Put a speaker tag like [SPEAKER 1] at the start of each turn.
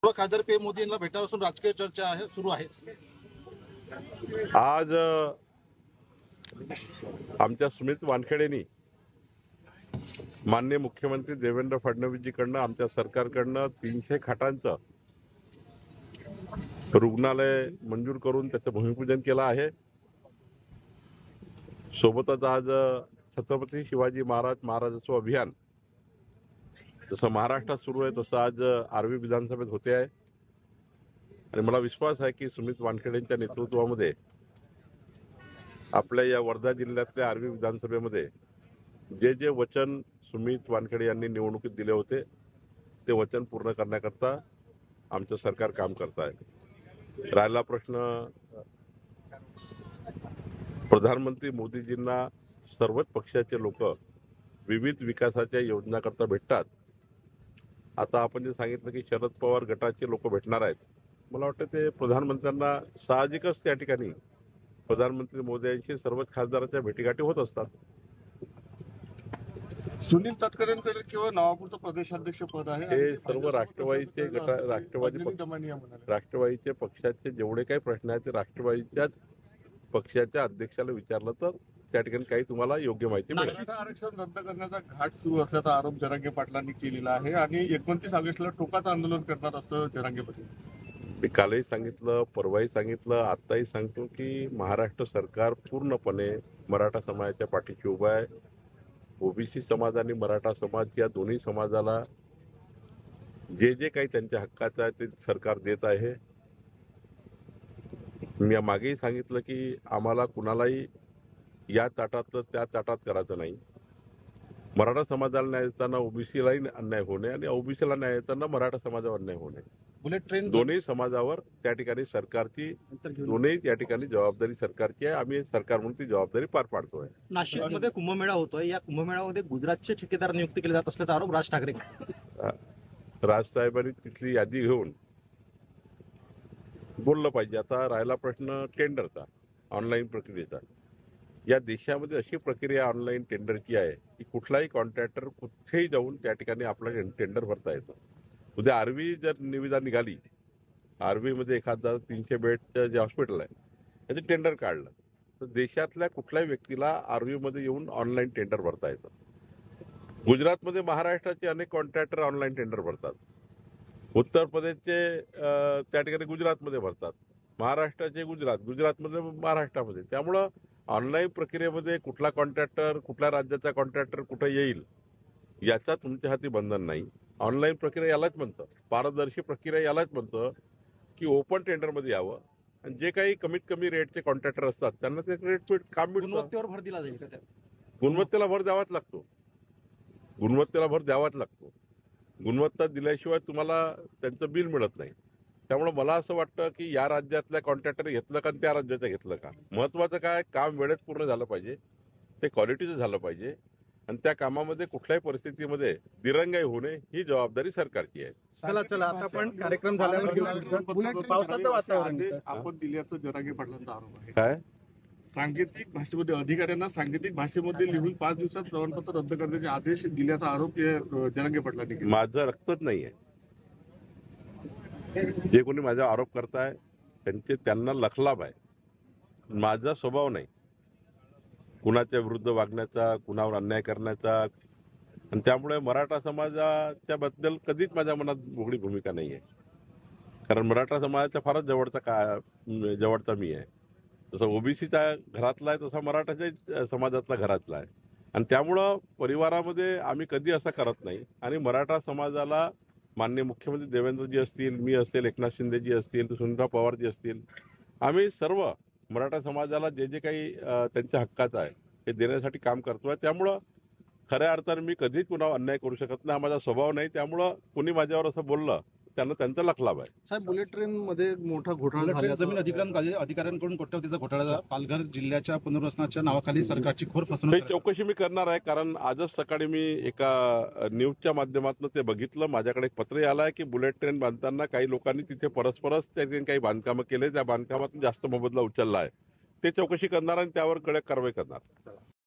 [SPEAKER 1] सर्व खासदार पीएम मोदी यांना भेटणार असून राजकीय चर्चा सुरू आहे।
[SPEAKER 2] आज आमच्या सुमित वानखेडेंनी माननीय मुख्यमंत्री देवेंद्र फडणवीसजीकडनं आमच्या सरकारकडनं 300 खाटांचं रुग्णालय मंजूर करून त्याचं भूमिपूजन केलं आहे। सोबतच आज छत्रपती शिवाजी महाराजोत्सव अभियान जसं महाराष्ट्रात सुरू आहे तसं आज आर्वी विधानसभेत होते आहे आणि मला विश्वास आहे की सुमित वानखेडेंच्या नेतृत्वामध्ये आपल्या या वर्धा जिल्ह्यातल्या आर्वी विधानसभेमध्ये जे जे वचन सुमित वानखेडे यांनी निवडणुकीत दिले होते ते वचन पूर्ण करण्याकरता आमचं सरकार काम करत आहे। राहिला प्रश्न प्रधानमंत्री मोदीजींना सर्वच पक्षाचे लोक विविध विकासाच्या योजनाकरता भेटतात। आता आपण जे सांगितलं की शरद पवार गटाचे लोक भेटणार आहेत, मला वाटतं ते प्रधानमंत्र्यांना साहजिकच त्या ठिकाणी प्रधानमंत्री मोदयांशी सर्वच खासदारांच्या भेटीगाठी होत असतात।
[SPEAKER 1] सुनील तटकरेंकडे किंवा नवापूरचं प्रदेशाध्यक्ष पद आहे।
[SPEAKER 2] हे सर्व राष्ट्रवादीचे राष्ट्रवादीचे पक्षाचे जेवढे काही प्रश्न आहेत ते राष्ट्रवादीच्याच पक्षाच्या अध्यक्षाला विचारलं तर त्या ठिकाणी काही तुम्हाला योग्य माहिती मिळेल।
[SPEAKER 1] मराठा आरक्षण रद्द करण्याचा घाट सुरू असल्याचा आरोप जरांगे पाटलांनी केलेला आहे आणि 29 ऑगस्टला टोकाचं आंदोलन करणार असं जरांगे पाटील।
[SPEAKER 2] मी कालही सांगितलं, परवाही सांगितलं, आत्ताही सांगतो की महाराष्ट्र सरकार पूर्णपणे मराठा समाजाच्या पाठीशी उभा आहे। ओबीसी समाज आणि मराठा समाज या दोन्ही समाजाला जे जे काही त्यांच्या हक्काचं आहे ते सरकार देत आहे। मी मागेही सांगितलं की आम्हाला कुणालाही या ताटातलं त्या ताटात करायचं नाही। मराठा समाजाला न्याय देताना ओबीसीलाही अन्याय होणे आणि ओबीसीला न्याय देताना मराठा समाजावर अन्याय होणे,
[SPEAKER 1] बुलेट ट्रेन
[SPEAKER 2] दोन्ही समाजावर त्या ठिकाणी सरकारची दोन्ही या ठिकाणी जबाबदारी सरकारची आहे। आम्ही सरकार म्हणून ती जबाबदारी पार पाडतोय।
[SPEAKER 3] नाशिकमध्ये कुंभमेळा होतोय, या कुंभमेळ्यामध्ये गुजरातचे ठेकेदार नियुक्त केले जात असल्याचा आरोप राज ठाकरे
[SPEAKER 2] राजसाहेबांनी तिथली यादी घेऊन बोललं पाहिजे। आता राहिला प्रश्न टेंडरचा, ऑनलाईन प्रक्रियेचा। या देशामध्ये अशी प्रक्रिया ऑनलाईन टेंडरची आहे की कुठलाही कॉन्ट्रॅक्टर कुठेही जाऊन त्या ठिकाणी आपलं टेंडर भरता येतं। उद्या आर्वी जर निविदा निघाली, आर्वीमध्ये 1300 बेडचं जे हॉस्पिटल आहे त्याचं टेंडर काढलं तर देशातल्या कुठल्याही व्यक्तीला आर्वीमध्ये येऊन ऑनलाईन टेंडर भरता येतं। गुजरातमध्ये महाराष्ट्राचे अनेक कॉन्ट्रॅक्टर ऑनलाईन टेंडर भरतात, उत्तर प्रदेशचे त्या ठिकाणी गुजरातमध्ये भरतात, महाराष्ट्राचे गुजरातमध्ये महाराष्ट्रामध्ये। त्यामुळं ऑनलाईन प्रक्रियेमध्ये कुठला कॉन्ट्रॅक्टर कुठल्या राज्याचा कॉन्ट्रॅक्टर कुठं येईल याचा तुमच्या हाती बंधन नाही। ऑनलाईन प्रक्रिया यालाच म्हणतं, पारदर्शी प्रक्रिया यालाच म्हणतं की ओपन टेंडरमध्ये यावं आणि जे काही कमीत कमी रेटचे कॉन्ट्रॅक्टर असतात त्यांना ते रेट काम मिळतं।
[SPEAKER 3] गुणवत्तेवर भर दिला जाईल का? त्या
[SPEAKER 2] गुणवत्तेला भर द्यावाच लागतो, गुणवत्तेला भर द्यावाच लागतो। गुणवत्ता दिल्याशिवाय तुम्हाला त्यांचं बिल मिळत नाही। त्यामुळे मला असं वाटतं की या राज्यातल्या कॉन्ट्रॅक्टर घेतलं का त्या राज्याचं घेतलं का, महत्त्वाचं काय काम वेळेत पूर्ण झालं पाहिजे, ते क्वालिटीचं झालं पाहिजे आणि त्या कामामध्ये कुठल्याही परिस्थितीमध्ये दिरंगाई होणे ही जबाबदारी सरकारची आहे।
[SPEAKER 1] चला आता आपण कार्यक्रम झाल्यावर पावसाचं वातावरण आपण दिल्याचं जरांगे पाटलांचा आरोप आहे।
[SPEAKER 2] काय
[SPEAKER 1] सांकेतिक भाषेमध्ये अधिकाऱ्यांना सांकेतिक भाषेमध्ये लिहून 5 दिवसात प्रमाणपत्र रद्द करण्याचे आदेश दिल्याचा आरोप जरांगे पाटलांनी केला।
[SPEAKER 2] माझं रक्तच नाही आहे। जे कोणी माझा आरोप करताय त्यांना लखलाभ आहे, माझा स्वभाव नाही कुणाच्या विरुद्ध वागण्याचा, कुणावर अन्याय करण्याचा। आणि त्यामुळे मराठा समाजाच्या बद्दल कधीच माझ्या मनात वेगळी भूमिका नाही आहे, कारण मराठा समाजाच्या फारच जवळचा मी आहे। जसं ओबीसीचा घरातला आहे तसा मराठाच्या समाजातला घरातला आहे आणि त्यामुळं परिवारामध्ये आम्ही कधी असं करत नाही। आणि मराठा समाजाला माननीय मुख्यमंत्री देवेंद्रजी असतील, मी असेल, एकनाथ शिंदेजी असतील, सुनीलराव पवारजी असतील, आम्ही सर्व मराठा समाजाला जे जे काही त्यांच्या हक्काचं आहे हे देण्यासाठी काम करतोय। त्यामुळं खऱ्या अर्थाने मी कधीच कुणावर अन्याय करू शकत नाही, हा माझा स्वभाव नाही। त्यामुळं कुणी माझ्यावर असं बोललं त्यांना त्यांचा लखलाभ आहे।
[SPEAKER 1] साहेब, बुलेट ट्रेन मध्ये मोठा घोटाळा झाला,
[SPEAKER 4] जमीन अधिकाऱ्यांकडून कोट्यवधीचा घोटाळा, पालघर जिल्ह्याच्या पुनर्वसनाच्या नावाखाली सरकारची खोर फसवणूक।
[SPEAKER 2] चौकशी मी करणार आहे, कारण आजच सकाळी मी एका न्यूजच्या माध्यमातून ते बघितलं। माझ्याकडे एक पत्र आलं आहे की बुलेट ट्रेन बांधताना काही लोकांनी तिथे परस्परच त्या काही बांधकामं केले, त्या बांधकामातून जास्त मोबदला उचलला आहे। ते चौकशी करणार आणि त्यावर कडक कारवाई करणार।